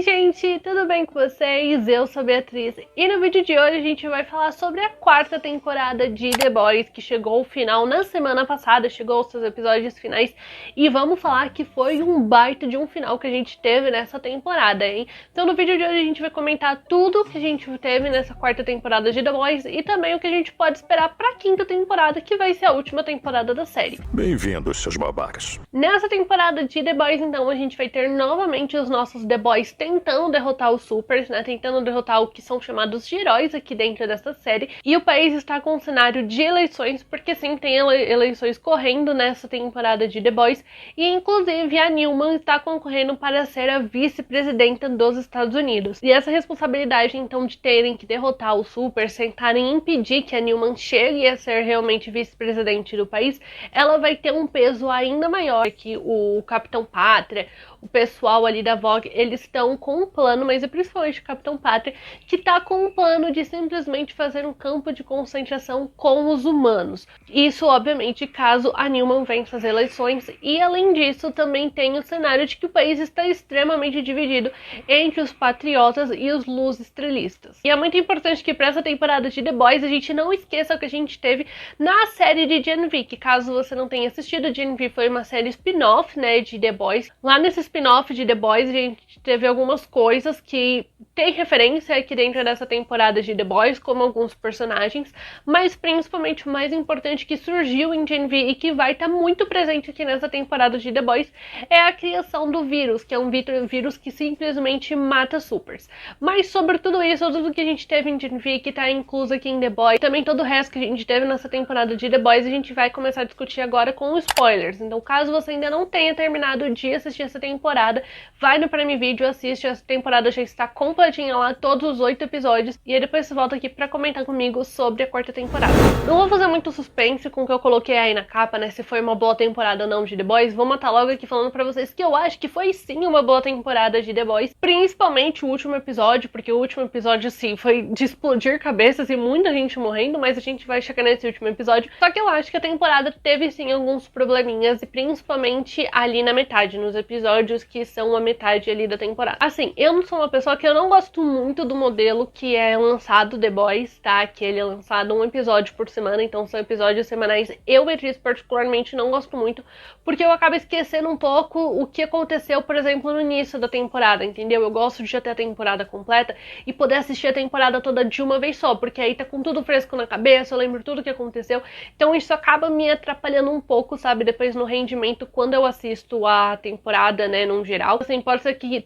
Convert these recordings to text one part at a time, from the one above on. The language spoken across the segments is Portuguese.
Oi gente, tudo bem com vocês? Eu sou a Beatriz e no vídeo de hoje a gente vai falar sobre a quarta temporada de The Boys, que chegou ao final na semana passada, chegou aos seus episódios finais, e vamos falar que foi um baita de um final que a gente teve nessa temporada, hein? Então no vídeo de hoje a gente vai comentar tudo que a gente teve nessa quarta temporada de The Boys e também o que a gente pode esperar pra quinta temporada, que vai ser a última temporada da série. Bem-vindos, seus babacas. Nessa temporada de The Boys, então, a gente vai ter novamente os nossos The Boys tentando derrotar os Supers, né? Tentando derrotar o que são chamados de heróis aqui dentro dessa série. E o país está com um cenário de eleições, porque sim, tem eleições correndo nessa temporada de The Boys. E inclusive a Newman está concorrendo para ser a vice-presidenta dos Estados Unidos. E essa responsabilidade, então, de terem que derrotar os Supers, tentarem impedir que a Newman chegue a ser realmente vice-presidente do país, ela vai ter um peso ainda maior, que o Capitão Pátria, o pessoal ali da Vogue, eles estão com um plano, mas é principalmente o Capitão Pátria, que tá com um plano de simplesmente fazer um campo de concentração com os humanos. Isso, obviamente, caso a Newman vença as eleições, e além disso, também tem o cenário de que o país está extremamente dividido entre os patriotas e os luz-estrelistas. E é muito importante que para essa temporada de The Boys a gente não esqueça o que a gente teve na série de Gen V, que caso você não tenha assistido, Gen V foi uma série spin-off, né, de The Boys. Lá nesse spin-off de The Boys a gente teve algumas coisas que tem referência aqui dentro dessa temporada de The Boys, como alguns personagens, mas principalmente o mais importante que surgiu em Gen V e que vai estar muito presente aqui nessa temporada de The Boys é a criação do vírus, que é um vírus que simplesmente mata supers. Mas sobre tudo isso, tudo que a gente teve em Gen V, que está incluso aqui em The Boys, também todo o resto que a gente teve nessa temporada de The Boys, a gente vai começar a discutir agora com spoilers. Então caso você ainda não tenha terminado de assistir essa temporada, vai no Prime Video, assiste, essa temporada já está completinha lá, todos os 8 episódios, e aí depois você volta aqui pra comentar comigo sobre a quarta temporada. Não vou fazer muito suspense com o que eu coloquei aí na capa, né, se foi uma boa temporada ou não de The Boys, vou matar logo aqui falando pra vocês que eu acho que foi sim uma boa temporada de The Boys, principalmente o último episódio, porque o último episódio, sim, foi de explodir cabeças e muita gente morrendo, mas a gente vai chegar nesse último episódio, só que eu acho que a temporada teve sim alguns probleminhas, e principalmente ali na metade, nos episódios que são a metade ali da temporada. Assim, eu não sou uma pessoa que eu não gosto muito do modelo que é lançado The Boys, tá? Que ele é lançado um episódio por semana, então são episódios semanais. Eu, Beatriz, particularmente não gosto muito, porque eu acabo esquecendo um pouco o que aconteceu, por exemplo, no início da temporada, entendeu? Eu gosto de já ter a temporada completa e poder assistir a temporada toda de uma vez só, porque aí tá com tudo fresco na cabeça, eu lembro tudo que aconteceu, então isso acaba me atrapalhando um pouco, sabe? Depois no rendimento, quando eu assisto a temporada, né, num geral. Assim, pode ser que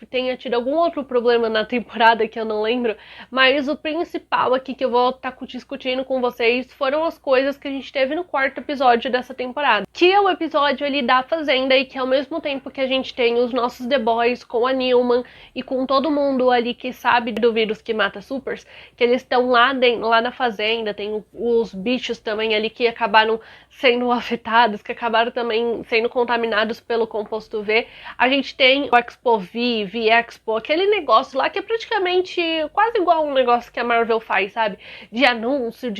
tenha tido algum outro problema na temporada que eu não lembro, mas o principal aqui que eu vou estar discutindo com vocês foram as coisas que a gente teve no quarto episódio dessa temporada, que é o episódio ali da fazenda, e que ao mesmo tempo que a gente tem os nossos The Boys com a Newman e com todo mundo ali que sabe do vírus que mata supers, que eles estão lá na fazenda, tem os bichos também ali que acabaram sendo afetados, que acabaram também sendo contaminados pelo composto V. A gente tem o Expo V, V-Expo, aquele negócio lá que é praticamente quase igual um negócio que a Marvel faz, sabe? De anúncio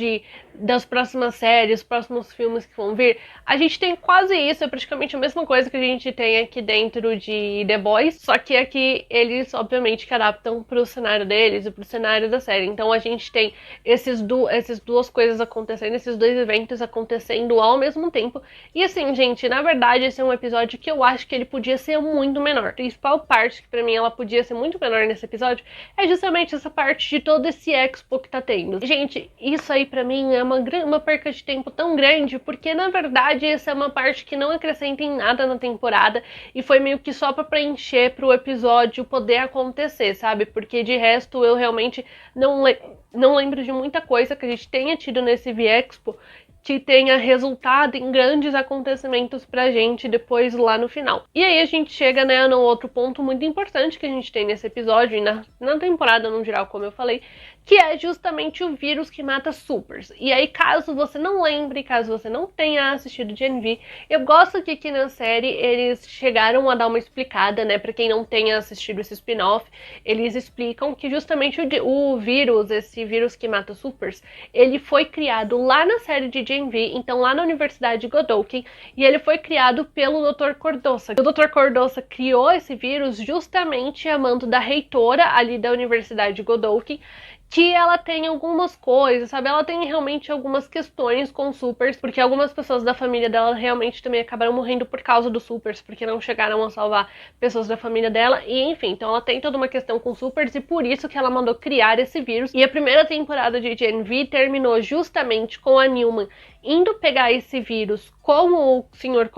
das próximas séries, próximos filmes que vão vir. A gente tem quase isso, é praticamente a mesma coisa que a gente tem aqui dentro de The Boys, só que aqui eles, obviamente, que adaptam pro cenário deles e pro cenário da série. Então a gente tem essas duas coisas acontecendo, esses dois eventos acontecendo ao mesmo tempo. E assim, gente, na verdade esse é um episódio que eu acho que ele podia ser muito menor. A principal parte que pra mim ela podia ser muito menor nesse episódio é justamente essa parte de todo esse expo que tá tendo. Gente, isso aí pra mim é uma perca de tempo tão grande, porque na verdade essa é uma parte que não acrescenta em nada na temporada e foi meio que só pra preencher pro episódio poder acontecer, sabe? Porque de resto eu realmente não lembro de muita coisa que a gente tenha tido nesse V-Expo que tenha resultado em grandes acontecimentos pra gente depois lá no final. E aí a gente chega, né, no outro ponto muito importante que a gente tem nesse episódio e na temporada no geral, como eu falei, que é justamente o vírus que mata supers. E aí, caso você não lembre, caso você não tenha assistido Gen V, eu gosto que aqui na série eles chegaram a dar uma explicada, né, pra quem não tenha assistido esse spin-off, eles explicam que justamente o vírus, esse vírus que mata supers, ele foi criado lá na série de Gen GNV, então lá na Universidade de Godolphin, e ele foi criado pelo Dr. Cordossa. O Dr. Cordossa criou esse vírus justamente a mando da reitora ali da Universidade de Godolphin, que ela tem algumas coisas, sabe? Ela tem realmente algumas questões com supers, porque algumas pessoas da família dela realmente também acabaram morrendo por causa dos supers, porque não chegaram a salvar pessoas da família dela, e enfim, então ela tem toda uma questão com supers, e por isso que ela mandou criar esse vírus. E a primeira temporada de GNV terminou justamente com a Newman indo pegar esse vírus com o Sr.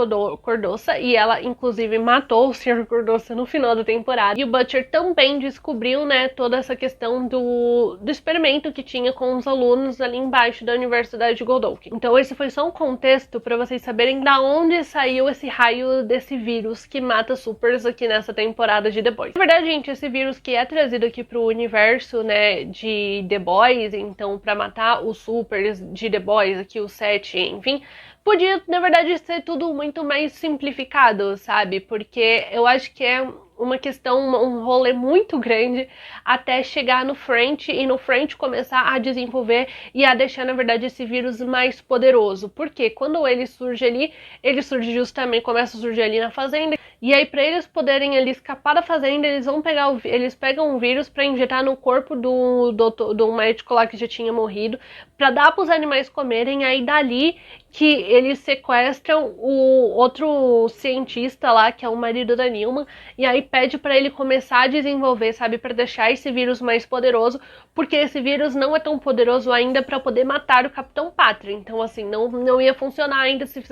Cordossa, e ela inclusive matou o Sr. Cordossa no final da temporada. E o Butcher também descobriu, né, toda essa questão do experimento que tinha com os alunos ali embaixo da Universidade de Godolphin. Então esse foi só um contexto para vocês saberem da onde saiu esse raio desse vírus que mata supers aqui nessa temporada de The Boys. Na verdade, gente, esse vírus que é trazido aqui pro universo, né, de The Boys, então para matar os supers de The Boys, aqui os 7, enfim, podia, na verdade, ser tudo muito mais simplificado, sabe? Porque eu acho que é uma questão, um rolê muito grande até chegar no French e no French começar a desenvolver e a deixar, na verdade, esse vírus mais poderoso. Porque quando ele surge ali, ele surge justamente, começa a surgir ali na fazenda, e aí para eles poderem ali escapar da fazenda, eles pegam um vírus para injetar no corpo do médico lá que já tinha morrido, para dar para os animais comerem, aí dali que eles sequestram o outro cientista lá, que é o marido da Newman, e aí pede para ele começar a desenvolver, sabe, para deixar esse vírus mais poderoso, porque esse vírus não é tão poderoso ainda para poder matar o Capitão Pátria. Então, assim, não ia funcionar ainda se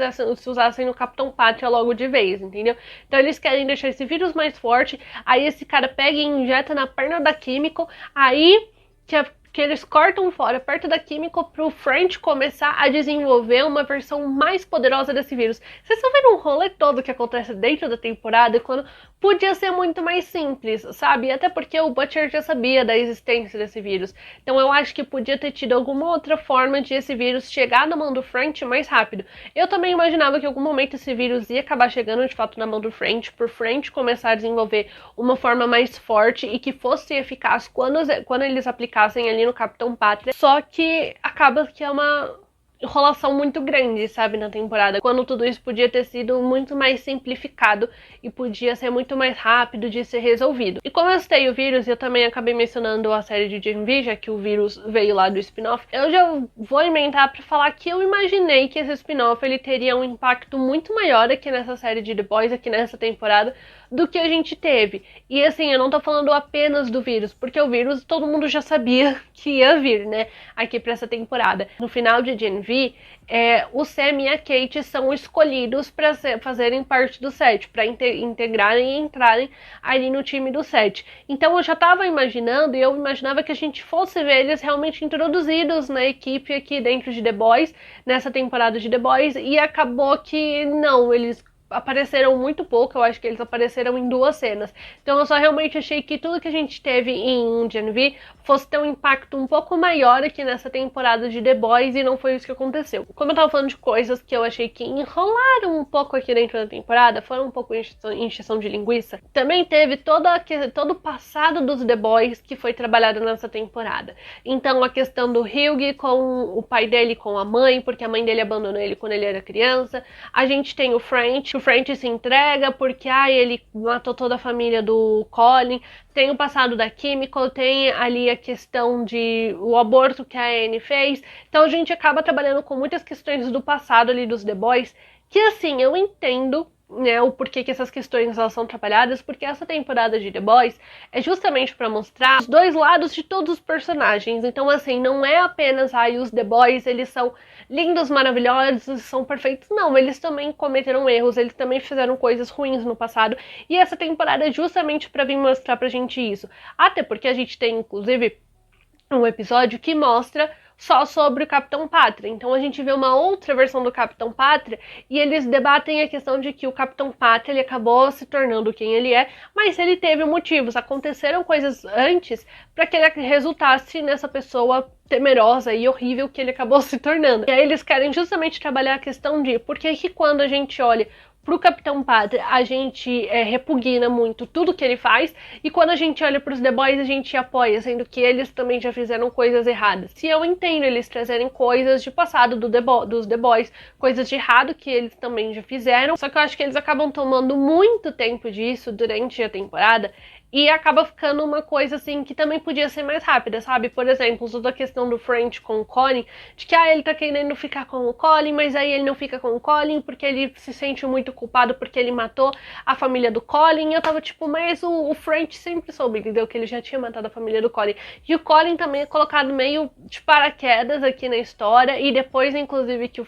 usassem o Capitão Pátria logo de vez, entendeu? Então eles querem deixar esse vírus mais forte, aí esse cara pega e injeta na perna da Químico, aí que eles cortam fora, perto da Químico, pro French começar a desenvolver uma versão mais poderosa desse vírus. Vocês estão vendo um rolê todo que acontece dentro da temporada, quando podia ser muito mais simples, sabe? Até porque o Butcher já sabia da existência desse vírus. Então eu acho que podia ter tido alguma outra forma de esse vírus chegar na mão do French mais rápido. Eu também imaginava que em algum momento esse vírus ia acabar chegando de fato na mão do French, por French começar a desenvolver uma forma mais forte e que fosse eficaz quando eles aplicassem ali no Capitão Pátria. Só que acaba que é uma enrolação muito grande, sabe, na temporada, quando tudo isso podia ter sido muito mais simplificado e podia ser muito mais rápido de ser resolvido. E como eu citei o vírus, eu também acabei mencionando a série de GNV, já que o vírus veio lá do spin-off, eu já vou emendar pra falar que eu imaginei que esse spin-off ele teria um impacto muito maior aqui nessa série de The Boys, aqui nessa temporada, do que a gente teve. E assim, eu não tô falando apenas do vírus, porque o vírus todo mundo já sabia que ia vir, né, aqui pra essa temporada. No final de GNV, o Sam e a Kate são escolhidos para fazerem parte do set, para integrarem e entrarem ali no time do set. Então eu já tava imaginando, e eu imaginava que a gente fosse ver eles realmente introduzidos na equipe aqui dentro de The Boys, nessa temporada de The Boys, e acabou que não, eles apareceram muito pouco, eu acho que eles apareceram em 2 cenas. Então eu só realmente achei que tudo que a gente teve em GNV fosse ter um impacto um pouco maior aqui nessa temporada de The Boys, e não foi isso que aconteceu. Como eu tava falando de coisas que eu achei que enrolaram um pouco aqui dentro da temporada, foram um pouco encheção de linguiça, também teve todo o passado dos The Boys que foi trabalhado nessa temporada. Então a questão do Hugh com o pai dele, com a mãe, porque a mãe dele abandonou ele quando ele era criança. A gente tem o French se entrega porque ele matou toda a família do Colin. Tem o passado da Químico, tem ali a questão de o aborto que a Anne fez. Então a gente acaba trabalhando com muitas questões do passado ali dos The Boys, que assim, eu entendo, né, o porquê que essas questões elas são trabalhadas, porque essa temporada de The Boys é justamente para mostrar os 2 lados de todos os personagens. Então assim, não é apenas os The Boys, eles são lindos, maravilhosos, são perfeitos. Não, eles também cometeram erros, eles também fizeram coisas ruins no passado, e essa temporada é justamente para vir mostrar pra gente isso. Até porque a gente tem, inclusive, um episódio que mostra só sobre o Capitão Pátria. Então a gente vê uma outra versão do Capitão Pátria, e eles debatem a questão de que o Capitão Pátria ele acabou se tornando quem ele é, mas ele teve motivos, aconteceram coisas antes para que ele resultasse nessa pessoa temerosa e horrível que ele acabou se tornando. E aí eles querem justamente trabalhar a questão de por que quando a gente olha pro Capitão Pátria, a gente repugna muito tudo que ele faz, e quando a gente olha pros The Boys, a gente apoia, sendo que eles também já fizeram coisas erradas. Se eu entendo eles trazerem coisas de passado dos The Boys, coisas de errado que eles também já fizeram, só que eu acho que eles acabam tomando muito tempo disso durante a temporada, e acaba ficando uma coisa assim que também podia ser mais rápida, sabe? Por exemplo, toda a questão do French com o Colin, de que ele tá querendo ficar com o Colin, mas aí ele não fica com o Colin porque ele se sente muito culpado porque ele matou a família do Colin. E eu tava tipo, mas o French sempre soube, entendeu? Que ele já tinha matado a família do Colin. E o Colin também é colocado meio de paraquedas aqui na história, e depois, inclusive, que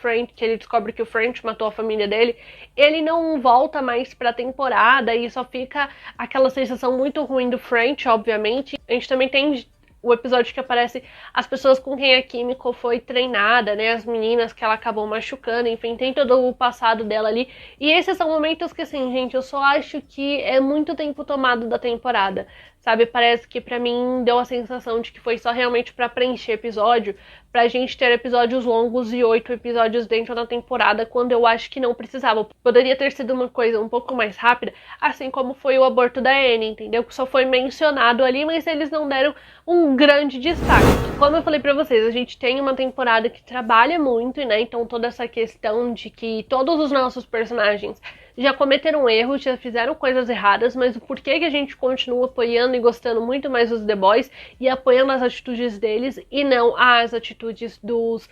ele descobre que o French matou a família dele, ele não volta mais pra temporada e só fica aquela sensação muito ruim do French, obviamente. A gente também tem o episódio que aparece as pessoas com quem a Kimiko foi treinada, né, as meninas que ela acabou machucando, enfim, tem todo o passado dela ali. E esses são momentos que, assim, gente, eu só acho que é muito tempo tomado da temporada, sabe? Parece que pra mim deu a sensação de que foi só realmente pra preencher episódio, pra gente ter episódios longos e 8 episódios dentro da temporada, quando eu acho que não precisava. Poderia ter sido uma coisa um pouco mais rápida, assim como foi o aborto da Annie, entendeu? Que só foi mencionado ali, mas eles não deram um grande destaque. Como eu falei pra vocês, a gente tem uma temporada que trabalha muito, né? Então toda essa questão de que todos os nossos personagens já cometeram erros, já fizeram coisas erradas, mas o porquê que a gente continua apoiando e gostando muito mais dos The Boys e apoiando as atitudes deles e não as atitudes dos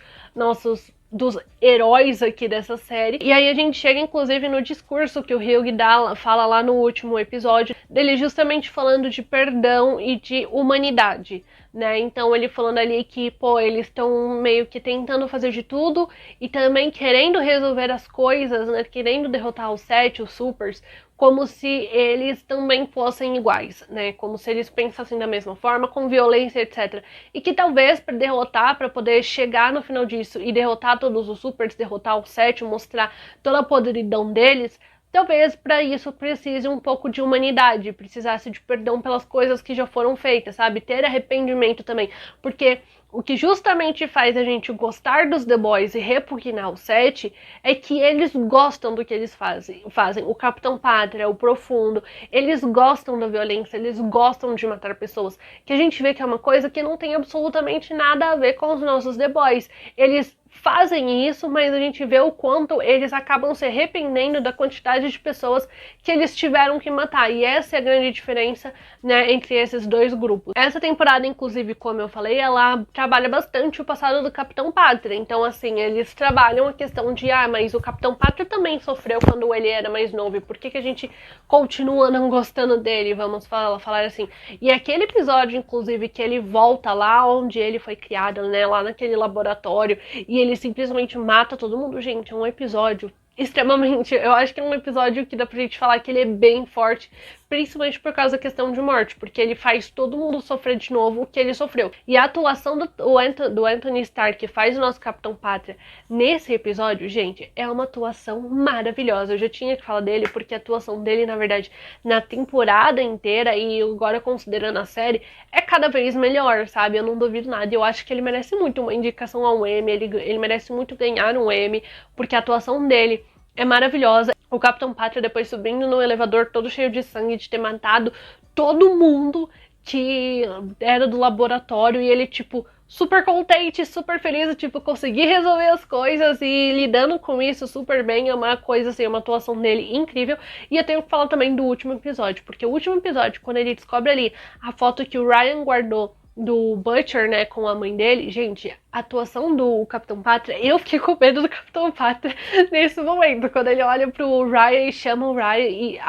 heróis aqui dessa série. E aí a gente chega inclusive no discurso que o Hugh fala lá no último episódio, dele justamente falando de perdão e de humanidade, né? Então ele falando ali que, pô, eles estão meio que tentando fazer de tudo e também querendo resolver as coisas, né? Querendo derrotar os Sete, os Supers, como se eles também fossem iguais, né? Como se eles pensassem da mesma forma, com violência, etc. E que talvez para derrotar, para poder chegar no final disso e derrotar todos os Supers, derrotar o Sete, mostrar toda a podridão deles, talvez para isso precise um pouco de humanidade, precisasse de perdão pelas coisas que já foram feitas, sabe? Ter arrependimento também, porque o que justamente faz a gente gostar dos The Boys e repugnar o Sete é que eles gostam do que eles fazem. O Capitão Pátria, o Profundo, eles gostam da violência, eles gostam de matar pessoas, que a gente vê que é uma coisa que não tem absolutamente nada a ver com os nossos The Boys. Eles fazem isso, mas a gente vê o quanto eles acabam se arrependendo da quantidade de pessoas que eles tiveram que matar, e essa é a grande diferença, né, entre esses dois grupos. Essa temporada, inclusive, como eu falei, ela trabalha bastante o passado do Capitão Pátria, então assim, eles trabalham a questão de, mas o Capitão Pátria também sofreu quando ele era mais novo, e por que a gente continua não gostando dele, vamos falar assim. E aquele episódio, inclusive, que ele volta lá onde ele foi criado, né, lá naquele laboratório, e ele simplesmente mata todo mundo, gente, é um episódio extremamente, eu acho que é um episódio que dá pra gente falar que ele é bem forte, principalmente por causa da questão de morte, porque ele faz todo mundo sofrer de novo o que ele sofreu. E a atuação do Anthony Starr, que faz o nosso Capitão Pátria nesse episódio, gente, é uma atuação maravilhosa. Eu já tinha que falar dele, porque a atuação dele, na verdade, na temporada inteira, e agora considerando a série, é cada vez melhor, sabe? Eu não duvido nada. Eu acho que ele merece muito uma indicação ao Emmy, ele merece muito ganhar um Emmy, porque a atuação dele é maravilhosa. O Capitão Pátria depois subindo no elevador todo cheio de sangue, de ter matado todo mundo que era do laboratório, e ele, tipo, super contente, super feliz, tipo, conseguir resolver as coisas e lidando com isso super bem. É uma coisa, assim, uma atuação dele incrível. E eu tenho que falar também do último episódio, porque o último episódio, quando ele descobre ali a foto que o Ryan guardou do Butcher, né, com a mãe dele, gente, a atuação do Capitão Pátria, eu fiquei com medo do Capitão Pátria nesse momento, quando ele olha pro Ryan e chama o Ryan e,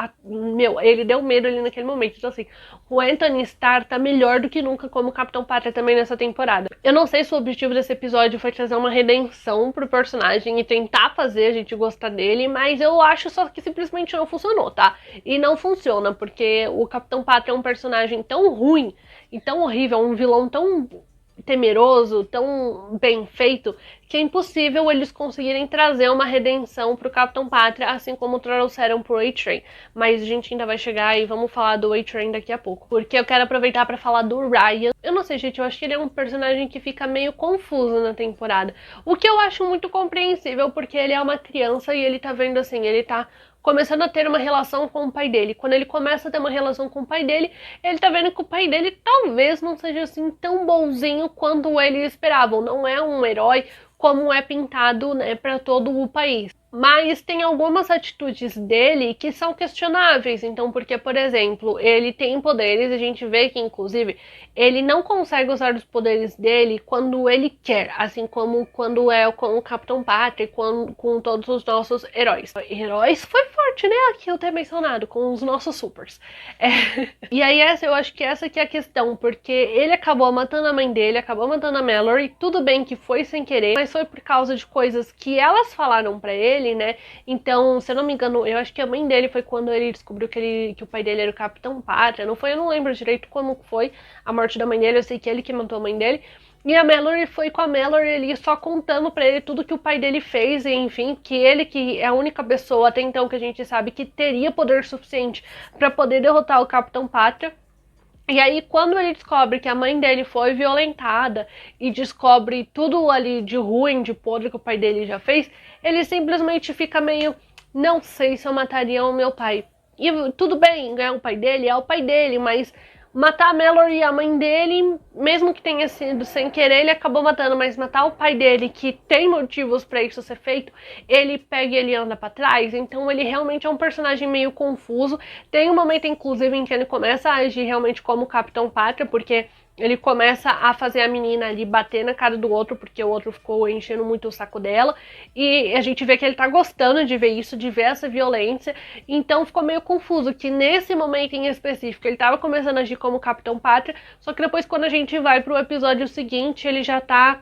ele deu medo ali naquele momento. Então assim, o Anthony Starr tá melhor do que nunca como Capitão Pátria também nessa temporada. Eu não sei se o objetivo desse episódio foi trazer uma redenção pro personagem e tentar fazer a gente gostar dele, mas eu acho só que simplesmente não funcionou, tá? E não funciona, porque o Capitão Pátria é um personagem tão ruim e tão horrível, um vilão tão temeroso, tão bem feito, que é impossível eles conseguirem trazer uma redenção pro Capitão Pátria, assim como trouxeram pro A-Train. Mas a gente ainda vai chegar e vamos falar do A-Train daqui a pouco, porque eu quero aproveitar pra falar do Ryan. Eu não sei, gente, eu acho que ele é um personagem que fica meio confuso na temporada, o que eu acho muito compreensível, porque ele é uma criança e ele tá vendo assim, ele tá começando a ter uma relação com o pai dele. Quando ele começa a ter uma relação com o pai dele, ele tá vendo que o pai dele talvez não seja assim tão bonzinho quanto eles esperavam. Não é um herói como é pintado, né, para todo o país. Mas tem algumas atitudes dele que são questionáveis. Então, porque, por exemplo, ele tem poderes, a gente vê que, inclusive, ele não consegue usar os poderes dele quando ele quer, assim como quando é com o Capitão Pátria, com todos os nossos heróis. Heróis foi forte, né? Aqui eu ter mencionado, com os nossos supers. E aí, eu acho que essa que é a questão, porque ele acabou matando a mãe dele, acabou matando a Mallory, tudo bem que foi sem querer, mas foi por causa de coisas que elas falaram pra ele, né? Então, se eu não me engano, eu acho que a mãe dele foi quando ele descobriu que o pai dele era o Capitão Pátria, não foi? Eu não lembro direito como foi a morte da mãe dele, eu sei que é ele que matou a mãe dele. E a Mallory foi com a Mallory ali só contando pra ele tudo que o pai dele fez, e enfim, que é a única pessoa até então que a gente sabe que teria poder suficiente pra poder derrotar o Capitão Pátria. E aí, quando ele descobre que a mãe dele foi violentada e descobre tudo ali de ruim, de podre que o pai dele já fez, ele simplesmente fica meio, não sei se eu mataria o meu pai. E tudo bem, ganhar o pai dele é o pai dele, mas matar a Mallory e a mãe dele, mesmo que tenha sido sem querer, ele acabou matando, mas matar o pai dele, que tem motivos pra isso ser feito, ele pega e ele anda pra trás, então ele realmente é um personagem meio confuso. Tem um momento, inclusive, em que ele começa a agir realmente como Capitão Pátria, porque ele começa a fazer a menina ali bater na cara do outro, porque o outro ficou enchendo muito o saco dela. E a gente vê que ele tá gostando de ver isso, de ver essa violência. Então ficou meio confuso, que nesse momento em específico ele tava começando a agir como Capitão Pátria, só que depois quando a gente vai pro episódio seguinte, ele já tá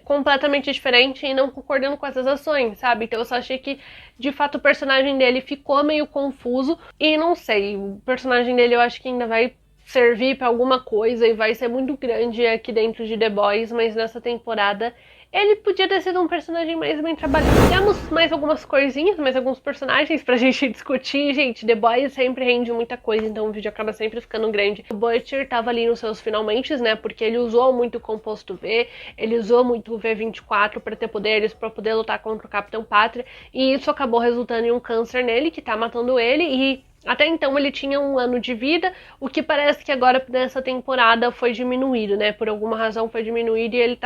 completamente diferente e não concordando com essas ações, sabe? Então eu só achei que, de fato, o personagem dele ficou meio confuso. E não sei, o personagem dele eu acho que ainda vai servir pra alguma coisa e vai ser muito grande aqui dentro de The Boys, mas nessa temporada ele podia ter sido um personagem mais bem trabalhado. Temos mais algumas coisinhas, mais alguns personagens pra gente discutir. Gente, The Boys sempre rende muita coisa, então o vídeo acaba sempre ficando grande. O Butcher tava ali nos seus finalmente, né, porque ele usou muito o composto V, ele usou muito o V24 pra ter poderes, pra poder lutar contra o Capitão Pátria, e isso acabou resultando em um câncer nele, que tá matando ele, e até então ele tinha 1 ano de vida, o que parece que agora nessa temporada foi diminuído, né? Por alguma razão foi diminuído e ele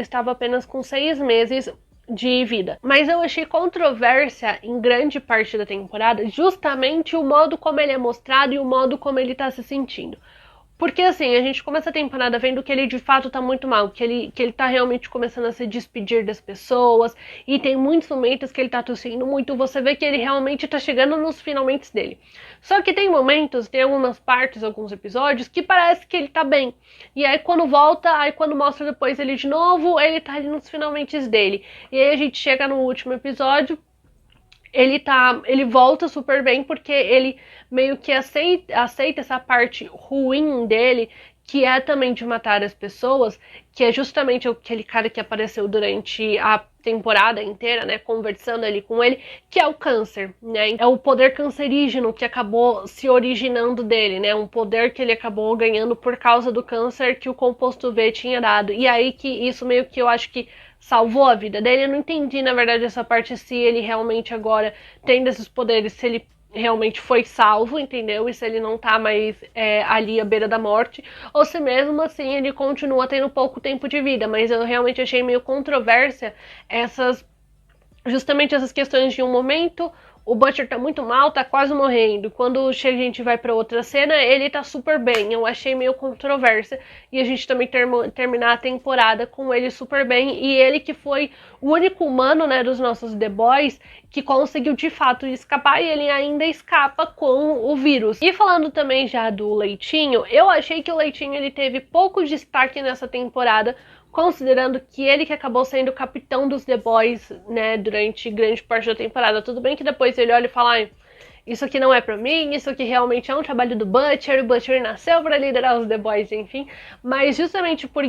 estava apenas com 6 meses de vida. Mas eu achei controvérsia em grande parte da temporada justamente o modo como ele é mostrado e o modo como ele tá se sentindo. Porque assim, a gente começa a temporada vendo que ele de fato tá muito mal, que ele tá realmente começando a se despedir das pessoas, e tem muitos momentos que ele tá tossindo muito, você vê que ele realmente tá chegando nos finalmente dele. Só que tem momentos, tem algumas partes, alguns episódios, que parece que ele tá bem. E aí quando volta, aí quando mostra depois ele de novo, ele tá ali nos finalmente dele. E aí a gente chega no último episódio, ele volta super bem porque ele meio que aceita essa parte ruim dele, que é também de matar as pessoas, que é justamente aquele cara que apareceu durante a temporada inteira, né, conversando ali com ele, que é o câncer, né, é o poder cancerígeno que acabou se originando dele, né, um poder que ele acabou ganhando por causa do câncer que o composto V tinha dado, e aí que isso meio que eu acho que salvou a vida dele. Eu não entendi, na verdade, essa parte, se ele realmente agora tem desses poderes, se ele realmente foi salvo, entendeu? E se ele não tá mais ali à beira da morte, ou se mesmo assim ele continua tendo pouco tempo de vida. Mas eu realmente achei meio controvérsia justamente essas questões de um momento. O Butcher tá muito mal, tá quase morrendo. Quando a gente vai pra outra cena, ele tá super bem. Eu achei meio controvérsia. E a gente também terminar a temporada com ele super bem. E ele que foi o único humano, né, dos nossos The Boys, que conseguiu de fato escapar. E ele ainda escapa com o vírus. E falando também já do Leitinho, eu achei que o Leitinho ele teve pouco destaque nessa temporada, considerando que ele que acabou sendo o capitão dos The Boys, né, durante grande parte da temporada. Tudo bem que depois ele olha e fala, isso aqui não é pra mim, isso aqui realmente é um trabalho do Butcher, o Butcher nasceu pra liderar os The Boys, enfim. Mas justamente por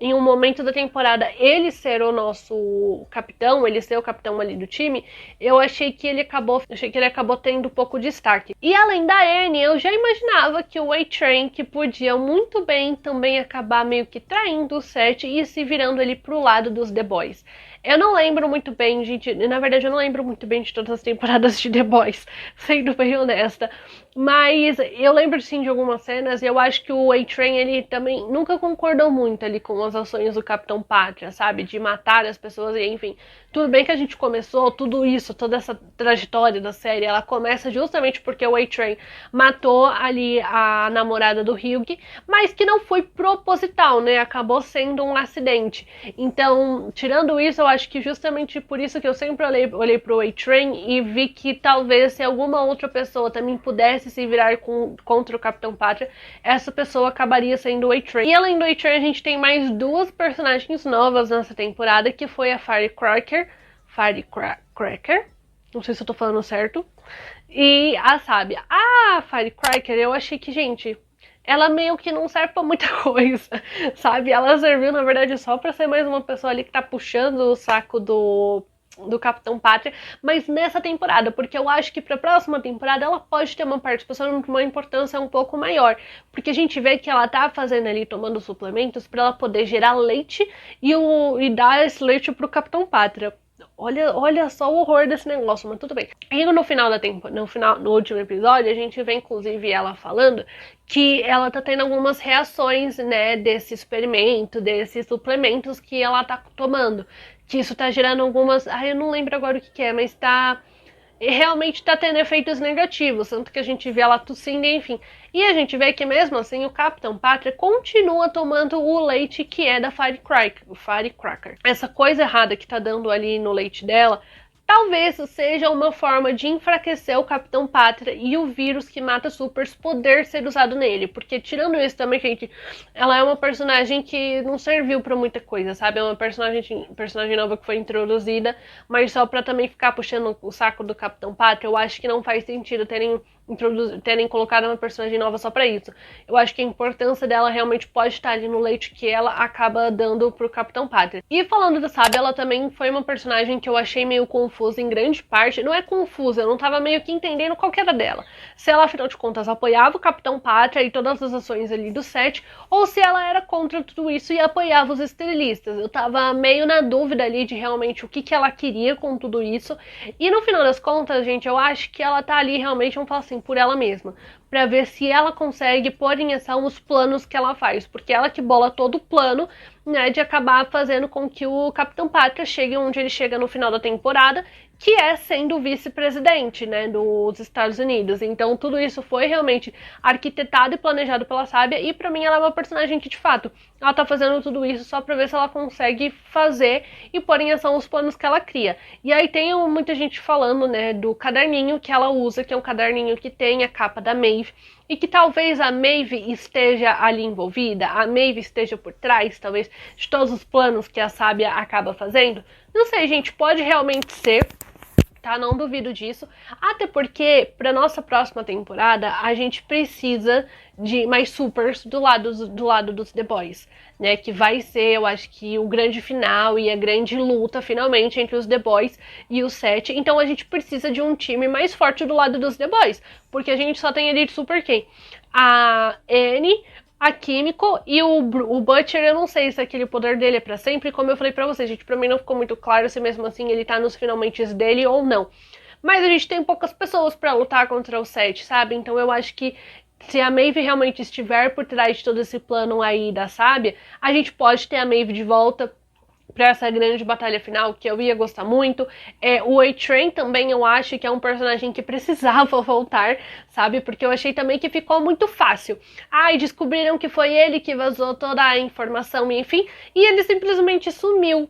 em um momento da temporada ele ser o nosso capitão, ele ser o capitão ali do time, eu achei que ele acabou tendo pouco destaque. E além da Annie, eu já imaginava que o A-Train, que podia muito bem também acabar meio que traindo o Seth e se virando ele pro lado dos The Boys. Eu não lembro muito bem, gente, na verdade eu não lembro muito bem de todas as temporadas de The Boys, sendo bem honesta, mas eu lembro sim de algumas cenas e eu acho que o A-Train, ele também nunca concordou muito ali com as ações do Capitão Pátria, sabe, de matar as pessoas e enfim, tudo bem que a gente começou tudo isso, toda essa trajetória da série, ela começa justamente porque o A-Train matou ali a namorada do Hugh, mas que não foi proposital, né, acabou sendo um acidente. Então, tirando isso, eu acho que justamente por isso que eu sempre olhei pro A-Train e vi que talvez se alguma outra pessoa também pudesse se virar contra o Capitão Pátria, essa pessoa acabaria sendo o A-Train. E além do A-Train, a gente tem mais duas personagens novas nessa temporada, que foi a Firecracker, não sei se eu tô falando certo, e a Sábia. A Firecracker, eu achei que, gente, ela meio que não serve pra muita coisa, sabe? Ela serviu, na verdade, só pra ser mais uma pessoa ali que tá puxando o saco do Capitão Pátria, mas nessa temporada, porque eu acho que pra próxima temporada ela pode ter uma participação, uma importância um pouco maior, porque a gente vê que ela tá fazendo ali, tomando suplementos pra ela poder gerar leite e dar esse leite pro Capitão Pátria. Olha só o horror desse negócio, mas tudo bem. E no final no último episódio, a gente vê inclusive ela falando que ela tá tendo algumas reações, né, desse experimento, desses suplementos que ela tá tomando. Que isso tá gerando algumas... eu não lembro agora o que é, mas realmente tá tendo efeitos negativos, tanto que a gente vê ela tossindo, enfim. E a gente vê que mesmo assim o Capitão Pátria continua tomando o leite que é da Firecracker. Essa coisa errada que tá dando ali no leite dela, talvez seja uma forma de enfraquecer o Capitão Pátria e o vírus que mata supers poder ser usado nele. Porque tirando isso também, gente, ela é uma personagem que não serviu pra muita coisa, sabe? É uma personagem nova que foi introduzida, mas só pra também ficar puxando o saco do Capitão Pátria, eu acho que não faz sentido terem colocado uma personagem nova só pra isso. Eu acho que a importância dela realmente pode estar ali no leite que ela acaba dando pro Capitão Pátria. E falando da Sábia, ela também foi uma personagem que eu achei meio confusa em grande parte. Não é confusa, eu não tava meio que entendendo qual que era dela. Se ela, afinal de contas, apoiava o Capitão Pátria e todas as ações ali do set, ou se ela era contra tudo isso e apoiava os estrelistas. Eu tava meio na dúvida ali de realmente o que ela queria com tudo isso. E no final das contas, gente, eu acho que ela tá ali realmente, vamos falar assim, por ela mesma, para ver se ela consegue pôr em ação os planos que ela faz, porque ela que bola todo o plano, né, de acabar fazendo com que o Capitão Pátria chegue onde ele chega no final da temporada, que é sendo vice-presidente, né, dos Estados Unidos. Então tudo isso foi realmente arquitetado e planejado pela Sábia, e pra mim ela é uma personagem que, de fato, ela tá fazendo tudo isso só pra ver se ela consegue fazer e pôr em ação os planos que ela cria. E aí tem muita gente falando, né, do caderninho que ela usa, que é um caderninho que tem a capa da Maeve, e que talvez a Maeve esteja ali envolvida, a Maeve esteja por trás, talvez, de todos os planos que a Sábia acaba fazendo. Não sei, gente, pode realmente ser, tá? Não duvido disso. Até porque, pra nossa próxima temporada, a gente precisa de mais supers do lado dos The Boys, né? Que vai ser, eu acho que, o grande final e a grande luta, finalmente, entre os The Boys e os 7. Então a gente precisa de um time mais forte do lado dos The Boys. Porque a gente só tem ali de super quem? A Annie, a Químico e o Butcher, eu não sei se aquele poder dele é pra sempre, como eu falei pra vocês, gente, pra mim não ficou muito claro se mesmo assim ele tá nos finalmente dele ou não. Mas a gente tem poucas pessoas pra lutar contra o 7, sabe? Então eu acho que se a Maeve realmente estiver por trás de todo esse plano aí da Sábia, a gente pode ter a Maeve de volta pra essa grande batalha final, que eu ia gostar muito. O A-Train também eu acho que é um personagem que precisava voltar, sabe? Porque eu achei também que ficou muito fácil. Ai, descobriram que foi ele que vazou toda a informação, enfim, e ele simplesmente sumiu.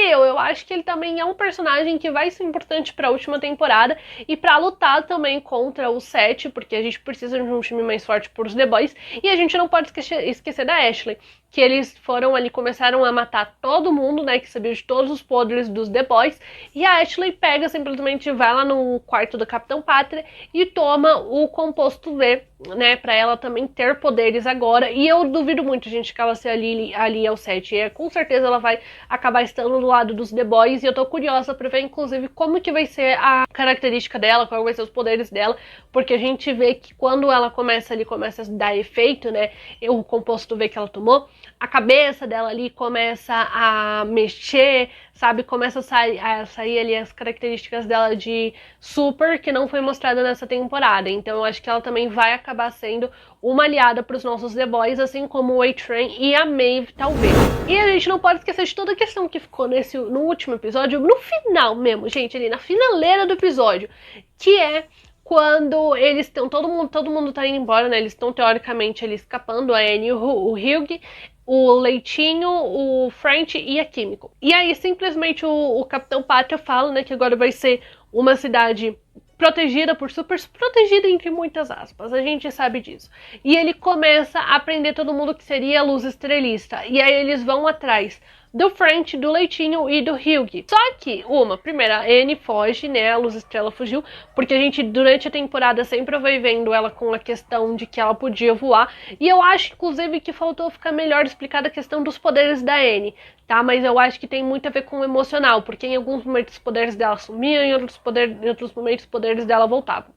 Eu acho que ele também é um personagem que vai ser importante para a última temporada e para lutar também contra o 7, porque a gente precisa de um time mais forte por os The Boys, e a gente não pode esquecer da Ashley, que eles foram ali, começaram a matar todo mundo, né, que sabia de todos os podres dos The Boys, e a Ashley pega, simplesmente vai lá no quarto do Capitão Pátria e toma o composto V, né, pra ela também ter poderes agora, e eu duvido muito, gente, que ela se ali ao 7, com certeza ela vai acabar estando do lado dos The Boys, e eu tô curiosa pra ver, inclusive, como que vai ser a característica dela, qual vai ser os poderes dela, porque a gente vê que quando ela começa a dar efeito, né, o composto V que ela tomou, a cabeça dela ali começa a mexer, sabe? Começa a sair ali as características dela de super, que não foi mostrada nessa temporada. Então eu acho que ela também vai acabar sendo uma aliada para os nossos The Boys, assim como o A-Train e a Maeve, talvez. E a gente não pode esquecer de toda a questão que ficou no último episódio, no final mesmo, gente, ali na finaleira do episódio, que é quando eles estão, todo mundo tá indo embora, né? Eles estão teoricamente ali escapando, a Annie, o Hugh, o Leitinho, o French e a Químico. E aí simplesmente o Capitão Pátria fala, né, que agora vai ser uma cidade protegida por supers, protegida entre muitas aspas, a gente sabe disso. E ele começa a prender todo mundo que seria a luz estrelista. E aí eles vão atrás do French, do Leitinho e do Hugh. Só que, primeiro, a Annie foge, né, a Luz Estrela fugiu, porque a gente, durante a temporada, sempre vai vendo ela com a questão de que ela podia voar, e eu acho, inclusive, que faltou ficar melhor explicada a questão dos poderes da Annie, tá? Mas eu acho que tem muito a ver com o emocional, porque em alguns momentos os poderes dela sumiam, em outros momentos os poderes dela voltavam.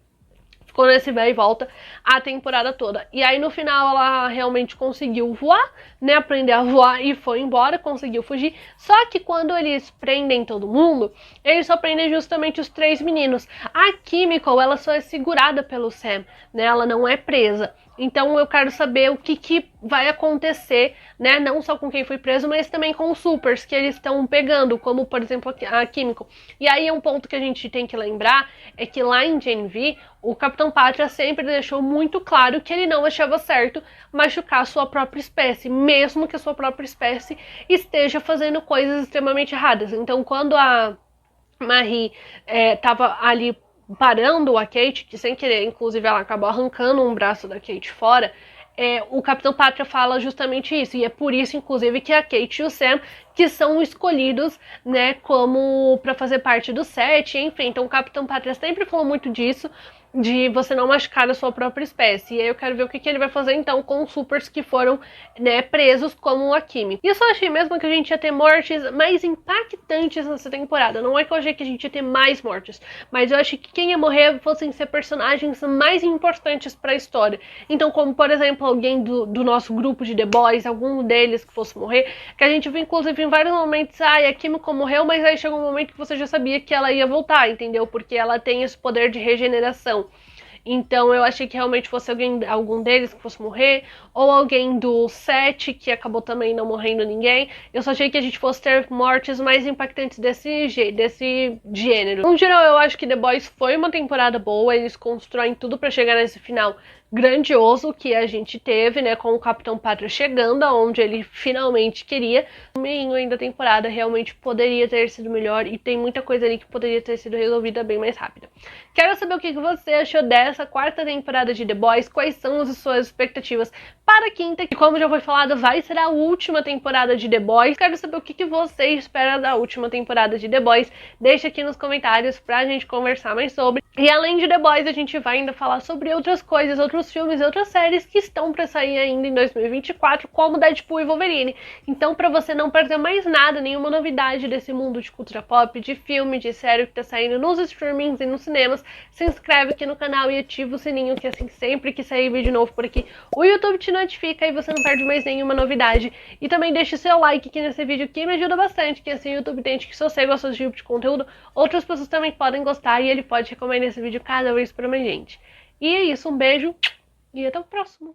Ficou nesse vai e volta a temporada toda. E aí no final ela realmente conseguiu voar, né? Aprender a voar e foi embora, conseguiu fugir. Só que quando eles prendem todo mundo, eles só prendem justamente os 3 meninos. A Chemical, ela só é segurada pelo Sam, né? Ela não é presa. Então eu quero saber o que vai acontecer, né? Não só com quem foi preso, mas também com os supers que eles estão pegando, como por exemplo a Chemical. E aí um ponto que a gente tem que lembrar é que lá em Gen V, o Capitão Pátria sempre deixou muito claro que ele não achava certo machucar a sua própria espécie, mesmo que a sua própria espécie esteja fazendo coisas extremamente erradas. Então quando a Marie estava ali parando a Kate, que sem querer, inclusive, ela acabou arrancando um braço da Kate fora, o Capitão Pátria fala justamente isso, e é por isso, inclusive, que a Kate e o Sam, que são escolhidos, né, como para fazer parte do set, enfim, então o Capitão Pátria sempre falou muito disso, de você não machucar a sua própria espécie. E aí eu quero ver o que ele vai fazer então com os supers que foram, né, presos como a Kimi. E eu só achei mesmo que a gente ia ter mortes mais impactantes nessa temporada. Não é que eu achei que a gente ia ter mais mortes, mas eu achei que quem ia morrer fossem ser personagens mais importantes para a história. Então, como por exemplo, alguém do nosso grupo de The Boys, algum deles que fosse morrer, que a gente viu inclusive em vários momentos, a Kimiko morreu, mas aí chegou um momento que você já sabia que ela ia voltar, entendeu? Porque ela tem esse poder de regeneração. Então eu achei que realmente fosse algum deles que fosse morrer, ou alguém do set que acabou também não morrendo ninguém. Eu só achei que a gente fosse ter mortes mais impactantes desse gênero. No geral, eu acho que The Boys foi uma temporada boa, eles constroem tudo pra chegar nesse final grandioso que a gente teve, né, com o Capitão Pátria chegando aonde ele finalmente queria. O meio ainda da temporada realmente poderia ter sido melhor e tem muita coisa ali que poderia ter sido resolvida bem mais rápido. Quero saber o que você achou dessa 4ª temporada de The Boys, quais são as suas expectativas para a 5ª, que como já foi falado, vai ser a última temporada de The Boys. Quero saber o que você espera da última temporada de The Boys, deixa aqui nos comentários pra gente conversar mais sobre. E além de The Boys, a gente vai ainda falar sobre outras coisas, outros filmes e outras séries que estão pra sair ainda em 2024, como Deadpool e Wolverine. Então, pra você não perder mais nada, nenhuma novidade desse mundo de cultura pop, de filme, de série que tá saindo nos streamings e nos cinemas, se inscreve aqui no canal e ativa o sininho, que assim, sempre que sair vídeo novo por aqui, o YouTube te notifica e você não perde mais nenhuma novidade. E também deixe seu like aqui nesse vídeo, que me ajuda bastante, que assim o YouTube entende que se você gosta desse tipo de conteúdo, outras pessoas também podem gostar e ele pode recomendar esse vídeo cada vez pra mais gente. E é isso, um beijo e até o próximo.